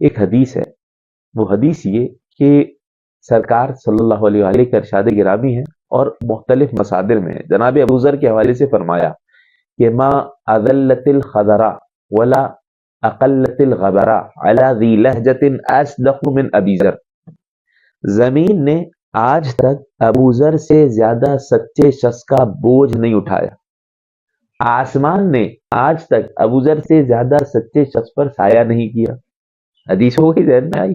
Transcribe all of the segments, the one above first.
ایک حدیث ہے، وہ حدیث یہ کہ سرکار صلی اللہ علیہ وآلہ کا ارشاد گرامی ہے اور مختلف مصادر میں جناب ابو ذر کے حوالے سے فرمایا کہ ما اذلت الخضرا ولا اقلت الغبرا علی ذی لہجۃ اصدق من ابی ذر، زمین نے آج تک ابو ذر سے زیادہ سچے شخص کا بوجھ نہیں اٹھایا، آسمان نے آج تک ابو ذر سے زیادہ سچے شخص پر سایہ نہیں کیا۔ حدیث ہو کے ذہن میں آئی،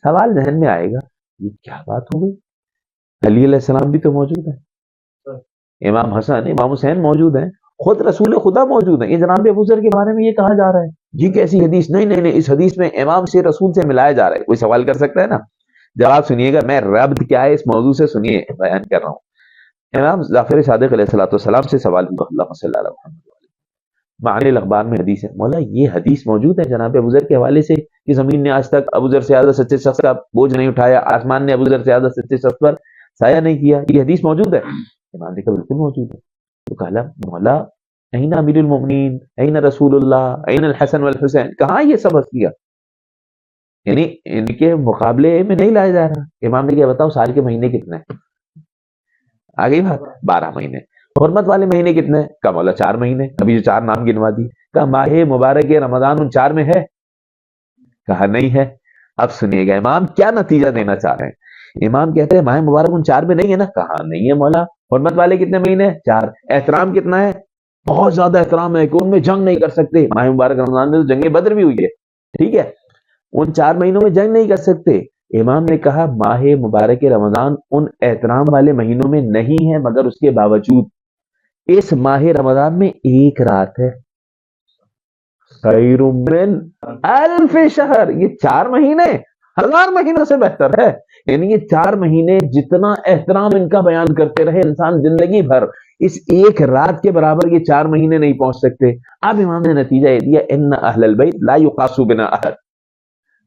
سوال ذہن میں آئے گا یہ کیا بات ہو گئی؟ علی علیہ السلام بھی تو موجود ہے، امام حسن امام حسین موجود ہیں، خود رسول خدا موجود ہیں، یہ جناب ابو ذر کے بارے میں یہ کہا جا رہا ہے جی کیسی حدیث؟ نہیں، اس حدیث میں امام سے رسول سے ملایا جا رہا ہے۔ کوئی سوال کر سکتا ہے نا؟ جواب سنیے گا، میں ربط کیا ہے اس موضوع سے سنیے، بیان کر رہا ہوں۔ امام جعفر صادق علیہ السلام سے سوال ہوا، اللہم صلی علی محمد، معانی الاخبار میں حدیث ہے، مولا یہ حدیث موجود ہے جناب ابو ذر کے حوالے سے کہ زمین نے آج تک ابو ذر سے زیادہ سچے شخص کا بوجھ نہیں اٹھایا، آسمان نے ابو ذر سے زیادہ سچے شخص پر سایہ نہیں کیا، یہ حدیث موجود ہے؟ امام نے کہا بالکل موجود ہے۔ تو کہا مولا این امیر المومنین، این رسول اللہ، این الحسن والحسین، کہاں یہ سب ہستیاں؟ یعنی ان کے مقابلے میں نہیں لایا جا رہا۔ امام نے کیا بتاؤ سال کے مہینے کتنے ہیں؟ آ گئی بات، 12 مہینے۔ حرمت والے مہینے کتنے ہیں؟ کہا مولا 4 مہینے، ابھی جو 4 نام گنوا دی۔ کہا ماہ مبارک رمضان ان 4 میں ہے؟ کہا نہیں ہے۔ اب سنیے گا امام کیا نتیجہ دینا چاہ رہے ہیں۔ امام کہتے ہیں ماہ مبارک ان 4 میں نہیں ہے نا؟ کہا نہیں ہے مولا۔ حرمت والے کتنے مہینے؟ 4۔ احترام کتنا ہے؟ بہت زیادہ احترام ہے کہ ان میں جنگ نہیں کر سکتے۔ ماہ مبارک رمضان میں تو جنگ بدر بھی ہوئی ہے، ٹھیک ہے، ان 4 مہینوں میں جنگ نہیں کر سکتے۔ امام نے کہا ماہ مبارک رمضان ان احترام والے مہینوں میں نہیں ہے، مگر اس کے باوجود اس ماہ رمضان میں ایک رات ہے، خیر من الف شہر، یہ 4 مہینے 1000 مہینوں سے بہتر ہے۔ یعنی یہ 4 مہینے جتنا احترام ان کا بیان کرتے رہے انسان زندگی بھر، اس ایک رات کے برابر یہ 4 مہینے نہیں پہنچ سکتے۔ اب امام نے نتیجہ یہ دیا ان اہل البیت لا یقاس بنا احد،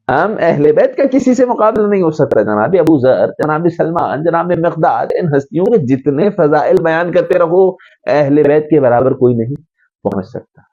ہم اہل بیت کا کسی سے مقابلہ نہیں ہو سکتا۔ جناب ابو ذر، جناب سلمان، جناب مقداد، ان ہستیوں کے جتنے فضائل بیان کرتے رہو اہل بیت کے برابر کوئی نہیں پہنچ سکتا۔